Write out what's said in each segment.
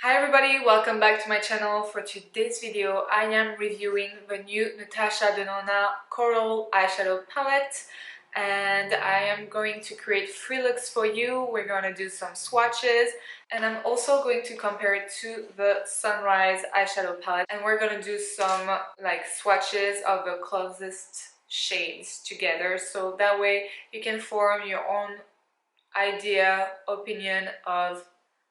Hi everybody, welcome back to my channel. For today's video I am reviewing the new Natasha Denona Coral eyeshadow palette, and I am going to create 3 looks for you. We're going to do some swatches, and I'm also going to compare it to the Sunrise eyeshadow palette, and we're going to do some swatches of the closest shades together, so that way you can form your own opinion of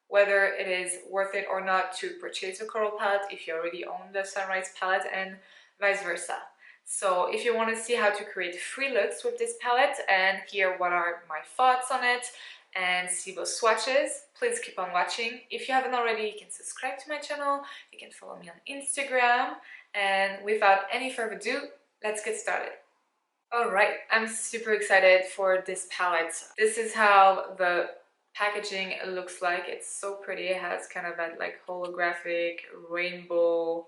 whether it is worth it or not to purchase the Coral palette if you already own the Sunrise palette, and vice versa. So if you want to see how to create 3 looks with this palette and hear what are my thoughts on it and see those swatches, please keep on watching. If you haven't already, you can subscribe to my channel, you can follow me on Instagram, and without any further ado, let's get started. Alright, I'm super excited for this palette. This is how the packaging looks like. It's so pretty. It has kind of that like holographic rainbow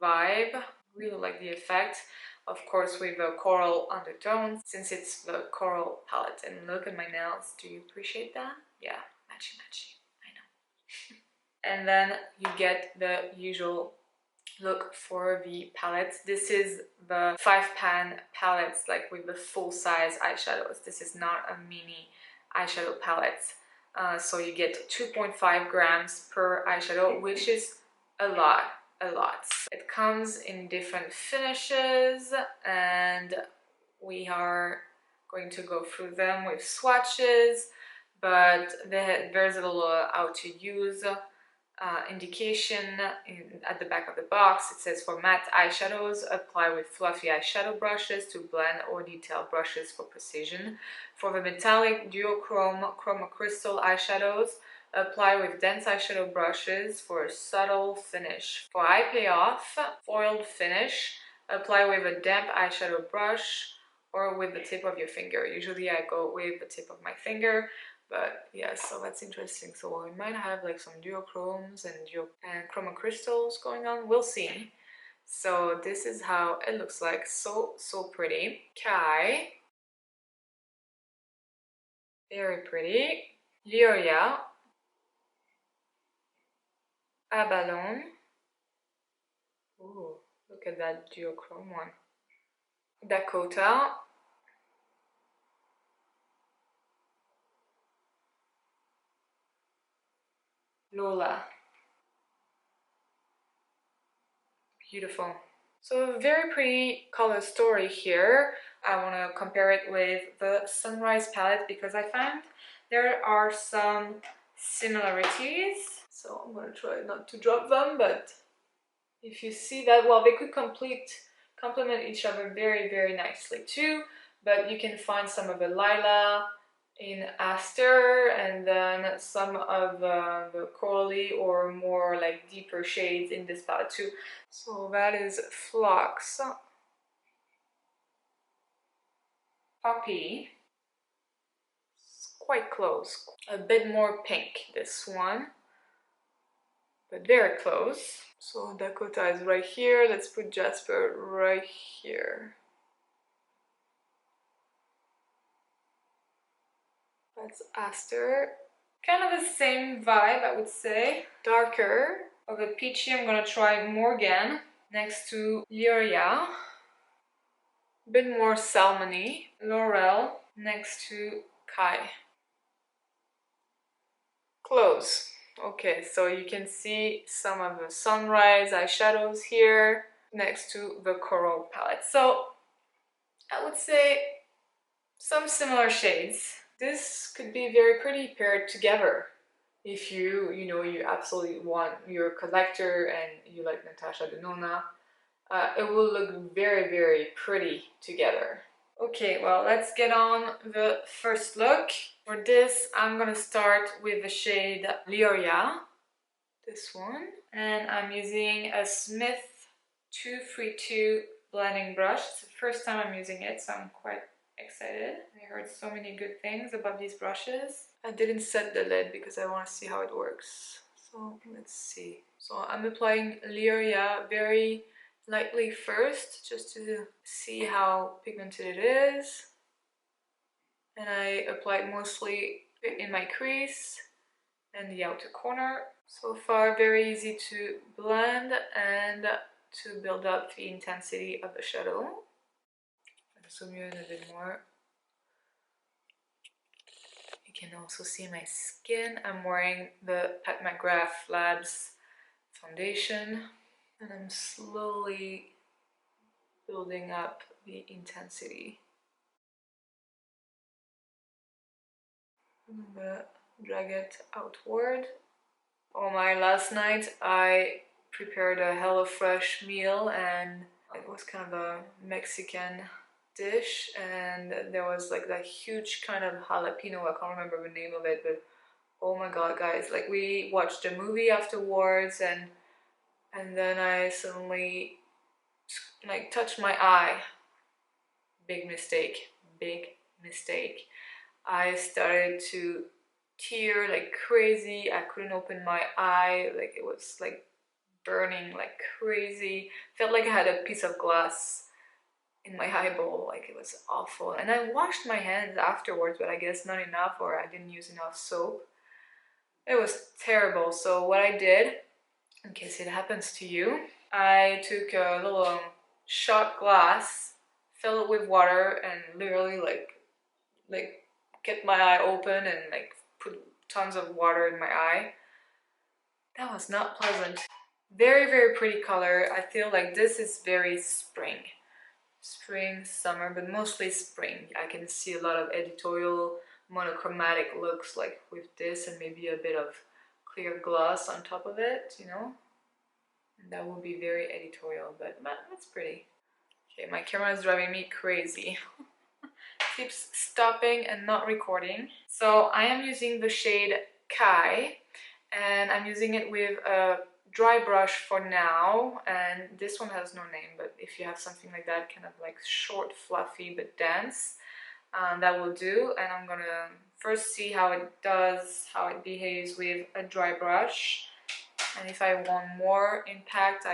vibe. Really like the effect. Of course with the coral undertones, since it's the Coral palette. And look at my nails. Do you appreciate that? Yeah, matchy matchy. I know. And then you get the usual look for the palette. This is the 5-pan palettes, like with the full-size eyeshadows. This is not a mini eyeshadow palette. So you get 2.5 grams per eyeshadow, which is a lot. It comes in different finishes, and we are going to go through them with swatches, but there's a little how to use indication at the back of the box. It says for matte eyeshadows, apply with fluffy eyeshadow brushes to blend, or detail brushes for precision. For the metallic duochrome chroma crystal eyeshadows, apply with dense eyeshadow brushes for a subtle finish. For eye payoff, foiled finish, apply with a damp eyeshadow brush or with the tip of your finger. Usually I go with the tip of my finger. But yeah, so that's interesting. So we might have like some duochromes and chroma crystals going on. We'll see. So this is how it looks like. So pretty. Kai. Very pretty. Lyoria. Abalone. Ooh, look at that duochrome one. Dakota. Lola. Beautiful. So a very pretty color story here. I want to compare it with the Sunrise palette because I found there are some similarities. So I'm going to try not to drop them, but if you see that, well, they could complement each other very nicely too. But you can find some of the lilac in Aster, and then some of the corally or more like deeper shades in this palette too. So that is Phlox. Poppy. It's quite close. A bit more pink, this one, but very close. So Dakota is right here. Let's put Jasper right here. That's Aster. Kind of the same vibe, I would say. Darker. Of the peachy, I'm gonna try Morgan next to Lyoria. A bit more salmony. Laurel next to Kai. Close. Okay, so you can see some of the Sunrise eyeshadows here next to the Coral palette. So I would say some similar shades. This could be very pretty paired together. If you absolutely want, you're a collector and you like Natasha Denona, it will look very pretty together. Okay, well, let's get on the first look. For this, I'm gonna start with the shade Lyoria, this one, and I'm using a Smith 232 blending brush. It's the first time I'm using it, so I'm quite excited. I heard so many good things about these brushes. I didn't set the lid because I want to see how it works. So let's see. So I'm applying Lyoria very lightly first, just to see how pigmented it is. And I apply it mostly in my crease and the outer corner. So far, very easy to blend and to build up the intensity of the shadow. I'll zoom you in a bit more. You can also see my skin. I'm wearing the Pat McGrath Labs foundation, and I'm slowly building up the intensity. I'm gonna drag it outward. On my last night, I prepared a HelloFresh meal, and it was kind of a Mexican dish, and there was like that huge kind of jalapeno. I can't remember the name of it, but oh my god, guys, like we watched a movie afterwards, and then I suddenly like touched my eye. Big mistake, big mistake. I started to tear like crazy. I couldn't open my eye, like it was like burning like crazy. Felt like I had a piece of glass in my eyeball, like it was awful. And I washed my hands afterwards, but I guess not enough, or I didn't use enough soap. It was terrible. So what I did, in case it happens to you, I took a little shot glass, fill it with water, and literally like get my eye open and like put tons of water in my eye. That was not pleasant. Very, very pretty color. I feel like this is very spring, summer, but mostly spring. I can see a lot of editorial monochromatic looks like with this, and maybe a bit of clear gloss on top of it, you know, and that will be very editorial, but that's pretty. Okay, my camera is driving me crazy. Keeps stopping and not recording. So I am using the shade Kai, and I'm using it with a dry brush for now, and this one has no name, but if you have something like that, kind of like short, fluffy, but dense, that will do. And I'm gonna first see how it does, how it behaves with a dry brush, and if I want more impact,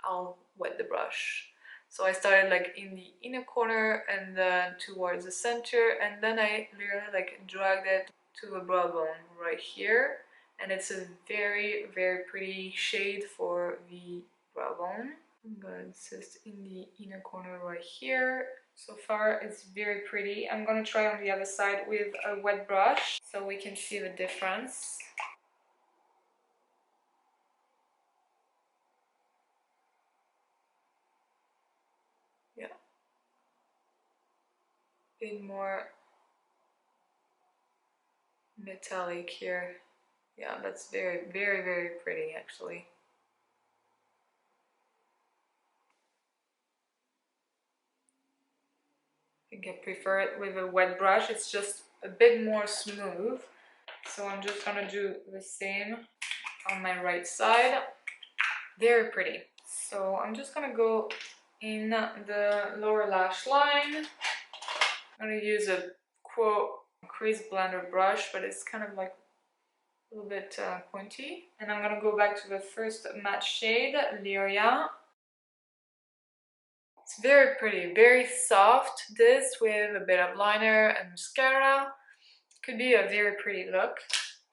I'll wet the brush. So I started like in the inner corner and then towards the center, and then I literally like dragged it to the brow bone right here, and it's a very, very pretty shade for the brow bone. I'm gonna insist in the inner corner right here. So far it's very pretty. I'm gonna try on the other side with a wet brush so we can see the difference. Yeah, a bit more metallic here. Yeah, that's very, very, very pretty actually. I think I prefer it with a wet brush. It's just a bit more smooth. So I'm just gonna do the same on my right side. Very pretty. So I'm just gonna go in the lower lash line. I'm gonna use a quote crease blender brush, but it's kind of like a little bit pointy. And I'm gonna go back to the first matte shade, Lyria. It's very pretty, very soft. This with a bit of liner and mascara could be a very pretty look.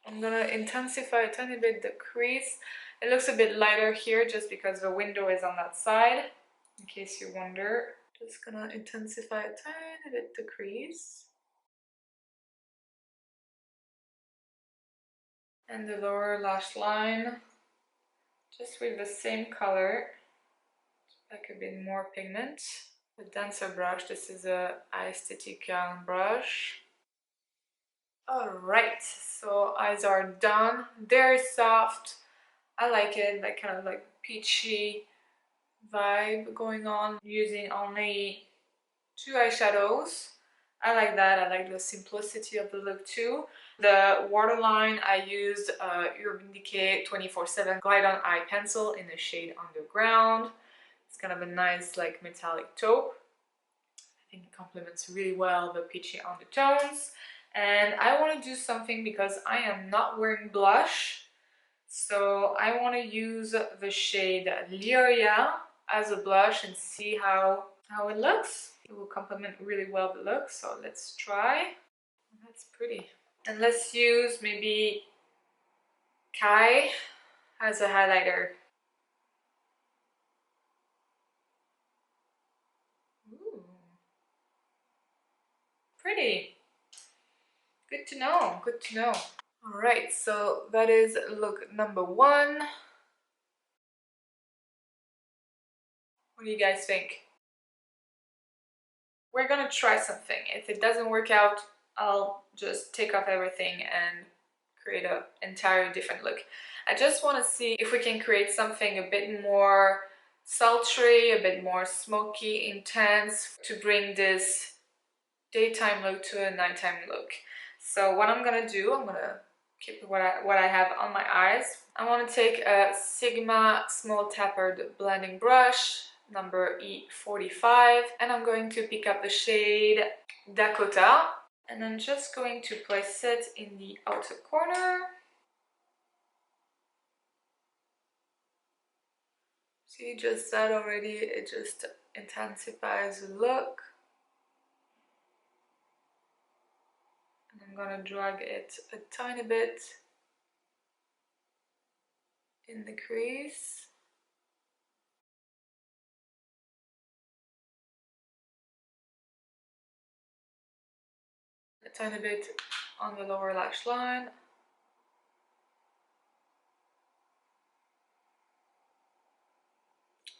I'm gonna intensify a tiny bit the crease. It looks a bit lighter here just because the window is on that side, in case you wonder. Just gonna intensify a tiny bit the crease. And the lower lash line, just with the same color, like a bit more pigment. The denser brush, this is a Aesthetica brush. Alright, so eyes are done. Very soft. I like it, that kind of like peachy vibe going on. Using only 2 eyeshadows. I like that. I like the simplicity of the look too. The waterline, I used Urban Decay 24/7 Glide On Eye Pencil in the shade Underground. It's kind of a nice like metallic taupe. I think it complements really well the peachy undertones. And I want to do something because I am not wearing blush. So I want to use the shade Lyria as a blush and see how it looks. It will complement really well the look, so let's try. That's pretty. And let's use maybe Kai as a highlighter. Ooh. Pretty. Good to know, good to know. Alright, so that is look number 1. What do you guys think? We're gonna try something. If it doesn't work out, I'll just take off everything and create an entire different look. I just want to see if we can create something a bit more sultry, a bit more smoky, intense, to bring this daytime look to a nighttime look. So what I'm gonna do, I'm gonna keep what I have on my eyes. I want to take a Sigma small tapered blending brush, number E45, and I'm going to pick up the shade Dakota, and I'm just going to place it in the outer corner. See, just that already, it just intensifies the look. And I'm gonna drag it a tiny bit in the crease. A tiny bit on the lower lash line.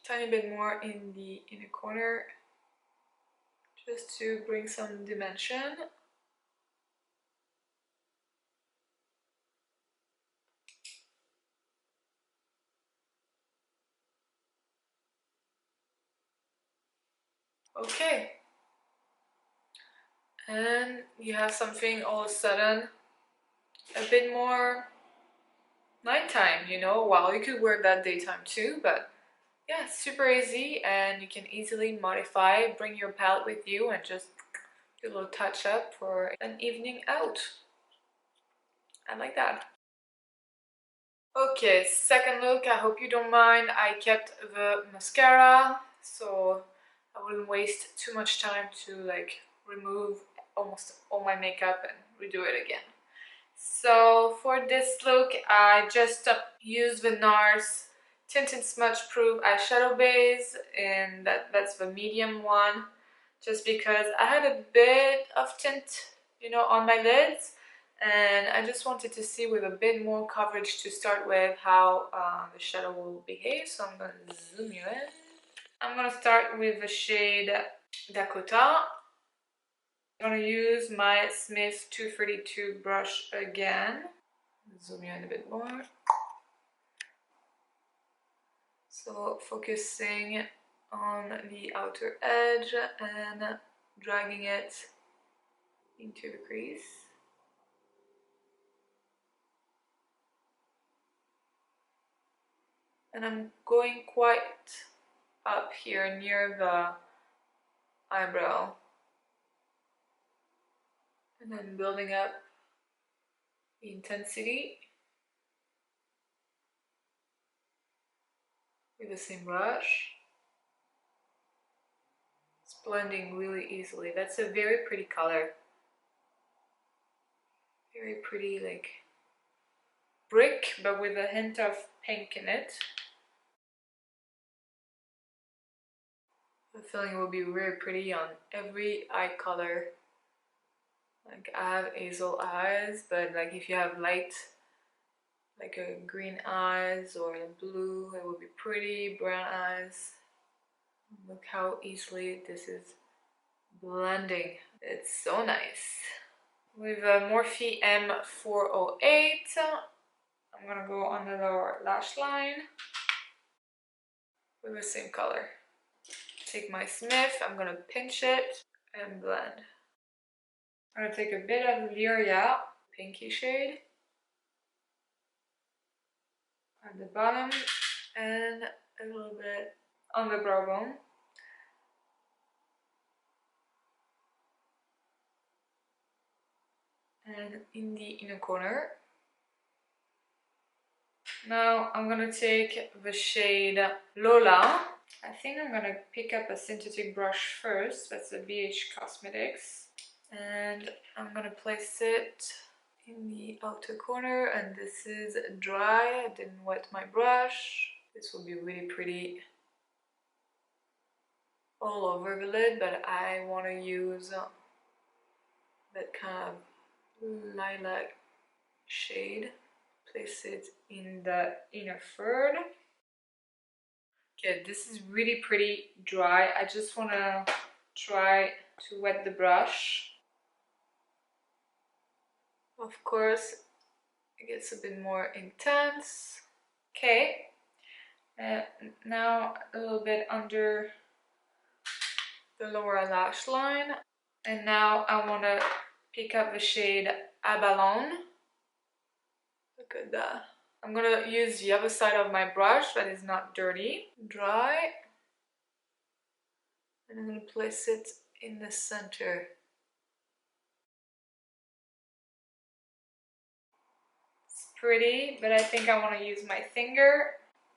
Tiny bit more in the inner corner, just to bring some dimension. Okay, and you have something all of a sudden a bit more nighttime, you know. Well, you could wear that daytime too, but yeah, it's super easy and you can easily modify, bring your palette with you and just do a little touch up for an evening out. I like that. Okay, second look, I hope you don't mind. I kept the mascara, so I wouldn't waste too much time to like remove almost all my makeup and redo it again. So for this look, I just used the NARS Tinted Smudge Proof eyeshadow base, and that's the medium one, just because I had a bit of tint, you know, on my lids, and I just wanted to see with a bit more coverage to start with how the shadow will behave. So I'm gonna zoom you in. I'm gonna start with the shade Dakota. I'm gonna use my Smith 232 brush again. Zoom you in a bit more. So focusing on the outer edge and dragging it into the crease. And I'm going quite up here near the eyebrow. And then building up the intensity with the same brush. It's blending really easily. That's a very pretty color. Very pretty, like brick, but with a hint of pink in it. I feel like it will be very pretty on every eye color. Like I have hazel eyes, but like if you have light, like a green eyes or a blue, it will be pretty. Brown eyes. Look how easily this is blending. It's so nice. With a Morphe M408, I'm gonna go on the lower lash line with the same color. Take my Smith, I'm gonna pinch it and blend. I'm gonna take a bit of Lyria, pinky shade, at the bottom and a little bit on the brow bone. And in the inner corner. Now I'm gonna take the shade Lola. I think I'm gonna pick up a synthetic brush first. That's a BH Cosmetics. And I'm gonna place it in the outer corner, and this is dry. I didn't wet my brush. This will be really pretty all over the lid, but I want to use that kind of lilac shade. Place it in the inner third. Okay, this is really pretty dry. I just want to try to wet the brush. Of course, it gets a bit more intense. Okay, now a little bit under the lower lash line. And now I want to pick up the shade Abalone. Look at that. I'm going to use the other side of my brush that is not dirty. Dry. And I'm going to place it in the center. It's pretty, but I think I want to use my finger.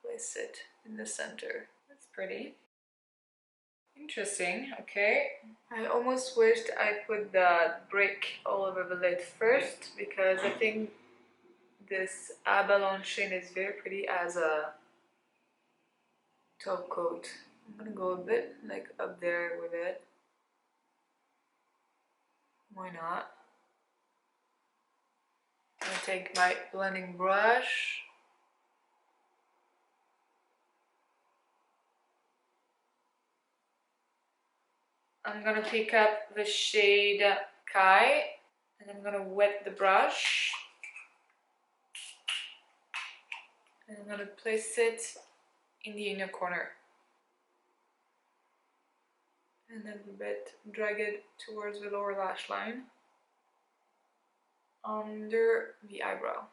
Place it in the center. That's pretty. Interesting, okay. I almost wished I put the brick all over the lid first, because I think this abalone shade is very pretty as a top coat. I'm gonna go a bit like up there with it. Why not? I'm gonna take my blending brush. I'm gonna pick up the shade Kai, and I'm gonna wet the brush. And I'm gonna place it in the inner corner. And then a bit drag it towards the lower lash line, under the eyebrow.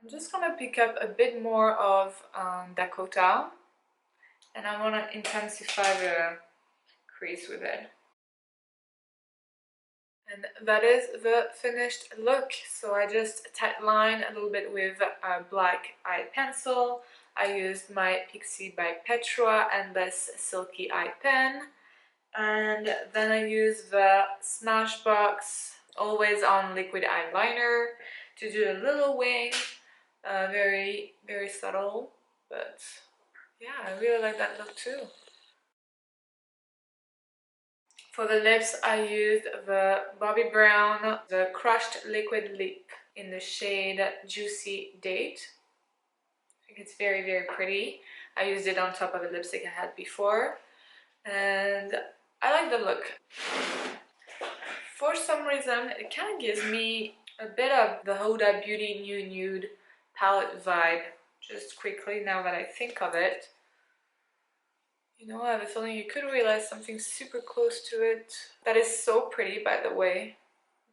I'm just gonna pick up a bit more of Dakota, and I want to intensify the crease with it. And that is the finished look. So I just tight line a little bit with a black eye pencil. I used my Pixie by Petra and this silky eye pen. And then I used the Smashbox Always On liquid eyeliner to do a little wing. Very, very subtle, but yeah, I really like that look too. For the lips, I used the Bobbi Brown, the Crushed Liquid Lip in the shade Juicy Date. I think it's very, very pretty. I used it on top of the lipstick I had before, and I like the look. For some reason, it kind of gives me a bit of the Huda Beauty New Nude palette vibe, just quickly now that I think of it. You know, I have a feeling you could realize something super close to it. That is so pretty, by the way.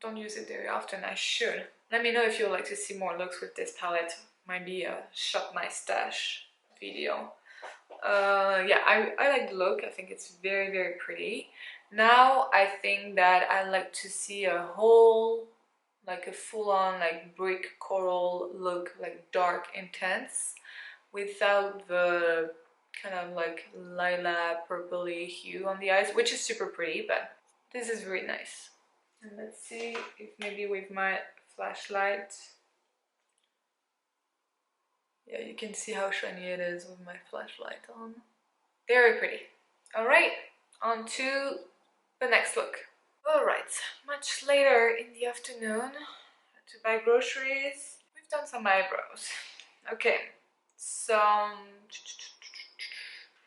Don't use it very often, I should. Let me know if you would like to see more looks with this palette. Might be a shop my stash video. Yeah, I like the look. I think it's very, very pretty. Now I think that I like to see a whole, like a full-on like brick coral look, like dark, intense, without the kind of like lilac purpley hue on the eyes, which is super pretty, but this is really nice. And let's see if maybe with my flashlight, yeah, you can see how shiny it is with my flashlight on. Very pretty. All right, on to the next look. All right, much later in the afternoon, to buy groceries. We've done some eyebrows. Okay, so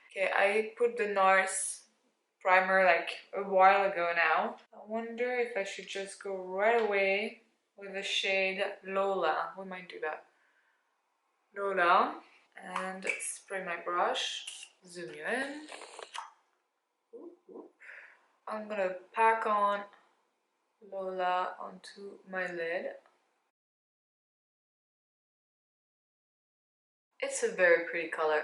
okay, I put the NARS primer like a while ago now. I wonder if I should just go right away with the shade Lola. We might do that. Lola, and spray my brush, zoom you in. I'm gonna pack on Lola onto my lid. It's a very pretty color.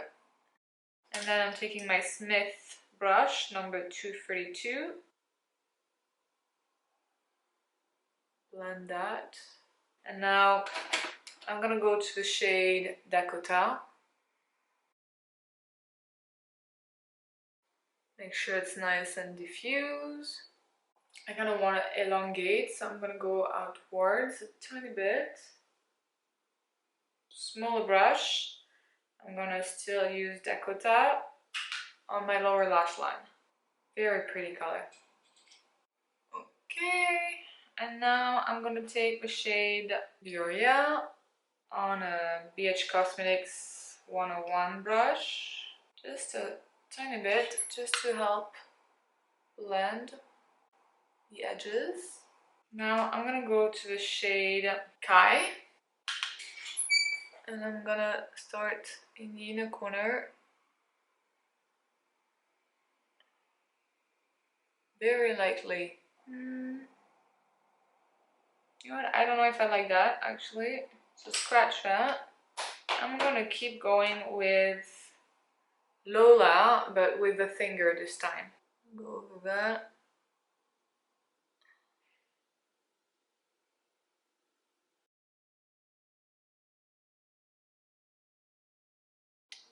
And then I'm taking my Smith brush, number 232. Blend that. And now I'm gonna go to the shade Dakota. Make sure it's nice and diffuse. I kind of want to elongate, so I'm gonna go outwards a tiny bit. Smaller brush. I'm gonna still use Dakota on my lower lash line. Very pretty color. Okay, and now I'm gonna take the shade L'Oreal on a BH Cosmetics 101 brush. Just a tiny bit, just to help blend the edges. Now I'm gonna go to the shade Kai, and I'm gonna start in the inner corner. Very lightly. You know what, I don't know if I like that actually, so scratch that. I'm gonna keep going with Lola, but with the finger this time. Go over that.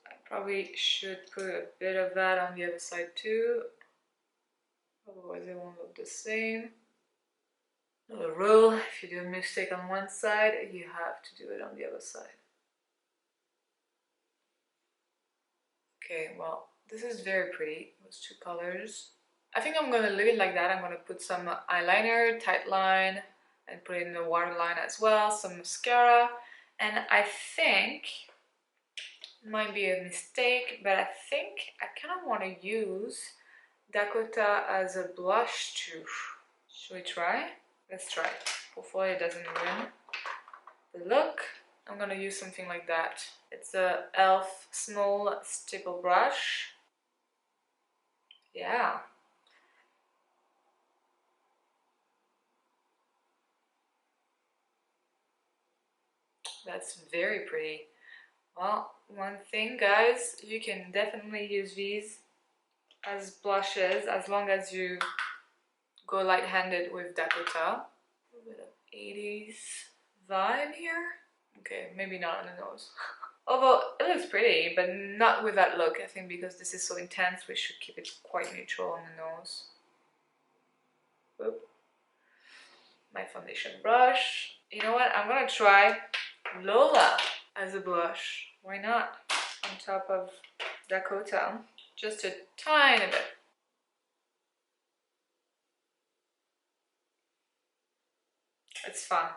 I probably should put a bit of that on the other side too, otherwise it won't look the same. Another rule, if you do a mistake on one side, you have to do it on the other side. Okay, well, this is very pretty, those two colors. I think I'm gonna leave it like that. I'm gonna put some eyeliner, tight line, and put it in the waterline as well, some mascara. And I think, it might be a mistake, but I think I kind of want to use Dakota as a blush too. Should we try? Let's try. Hopefully it doesn't ruin the look. I'm gonna use something like that. It's a e.l.f. small stipple brush. Yeah. That's very pretty. Well, one thing guys, you can definitely use these as blushes as long as you go light-handed with Dakota. A little bit of 80s vibe here. Okay, maybe not on the nose. Although it looks pretty, but not with that look. I think because this is so intense, we should keep it quite neutral on the nose. Oop. My foundation brush. You know what? I'm gonna try Lola as a blush. Why not? On top of Dakota. Just a tiny bit. It's fun.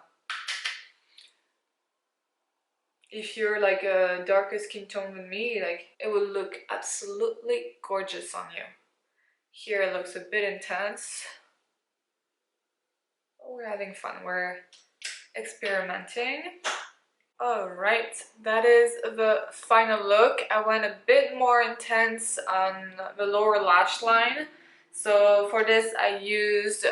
If you're like a darker skin tone than me, like it will look absolutely gorgeous on you. Here it looks a bit intense. We're having fun, we're experimenting. Alright, that is the final look. I went a bit more intense on the lower lash line. So for this I used,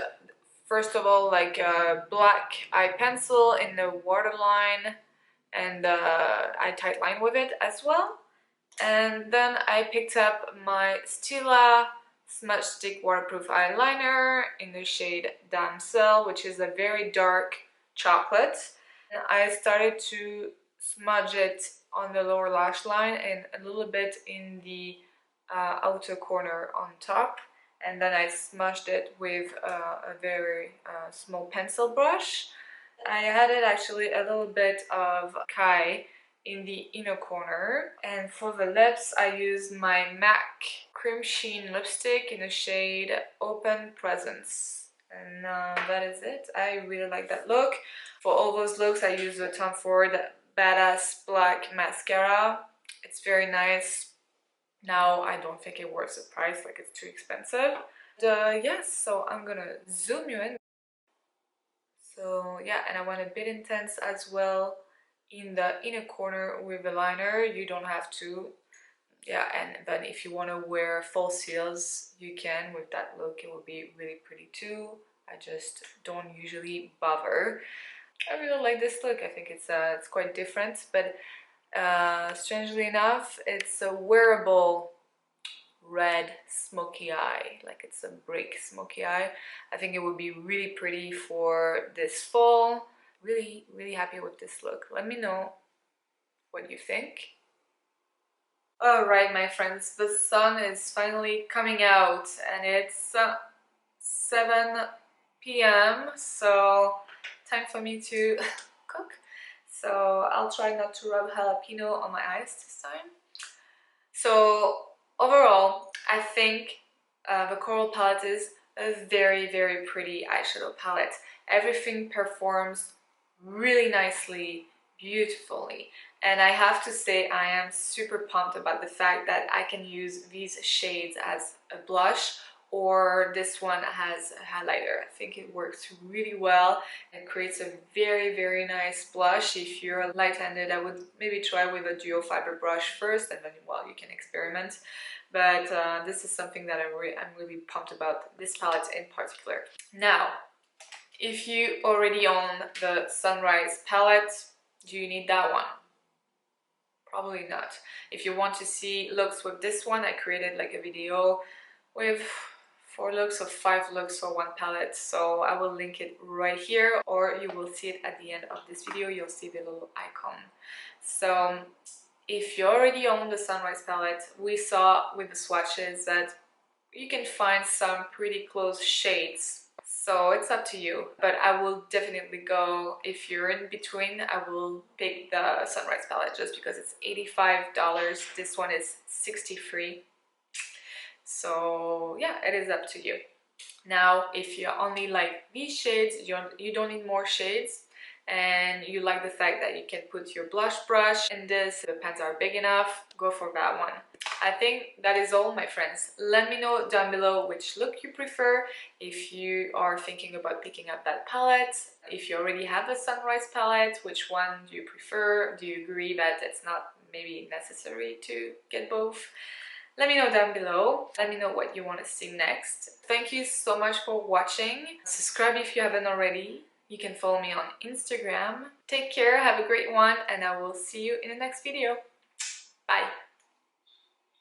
first of all, like a black eye pencil in the waterline, and I tight line with it as well. And then I picked up my Stila Smudge Stick Waterproof Eyeliner in the shade Damsel, which is a very dark chocolate. And I started to smudge it on the lower lash line and a little bit in the outer corner on top. And then I smudged it with a very small pencil brush. I added actually a little bit of Kai in the inner corner, and for the lips I used my MAC Cream Sheen lipstick in the shade Open Presence, and that is it. I really like that look. For all those looks I use the Tom Ford Badass Black Mascara. It's very nice. Now I don't think it worth the price, like it's too expensive. Yes, so I'm gonna zoom you in. So yeah, and I went a bit intense as well in the inner corner with the liner. You don't have to. Yeah, and then if you want to wear false heels, you can. With that look, it will be really pretty too. I just don't usually bother. I really like this look. I think it's quite different, but strangely enough, it's a wearable red smoky eye, like it's a brick smoky eye. I think it would be really pretty for this fall. Really happy with this look. Let me know what you think. Alright, my friends, the sun is finally coming out and it's 7 p.m. so time for me to cook. So I'll try not to rub jalapeno on my eyes this time. So overall, I think the Coral palette is a very, very pretty eyeshadow palette. Everything performs really nicely, beautifully. And I have to say I am super pumped about the fact that I can use these shades as a blush or this one has a highlighter. I think it works really well. It creates a very, very nice blush. If you're light-handed, I would maybe try with a duo fiber brush first and then, well, you can experiment. But this is something that I'm really pumped about, this palette in particular. Now, if you already own the Sunrise palette, do you need that one? Probably not. If you want to see looks with this one, I created like a video with 4 looks or 5 looks for one palette, so I will link it right here, or you will see it at the end of this video. You'll see the little icon. So if you already own the Sunrise palette, we saw with the swatches that you can find some pretty close shades, so it's up to you. But I will definitely go, if you're in between, I will pick the Sunrise palette just because it's $85. This one is $63. So yeah, it is up to you. Now, if you only like these shades, you don't need more shades, and you like the fact that you can put your blush brush in this, the pans are big enough, go for that one. I think that is all, my friends. Let me know down below which look you prefer, if you are thinking about picking up that palette, if you already have a Sunrise palette, which one do you prefer? Do you agree that it's not maybe necessary to get both? Let me know down below. Let me know what you want to see next. Thank you so much for watching. Subscribe if you haven't already. You can follow me on Instagram. Take care, have a great one, and I will see you in the next video. Bye!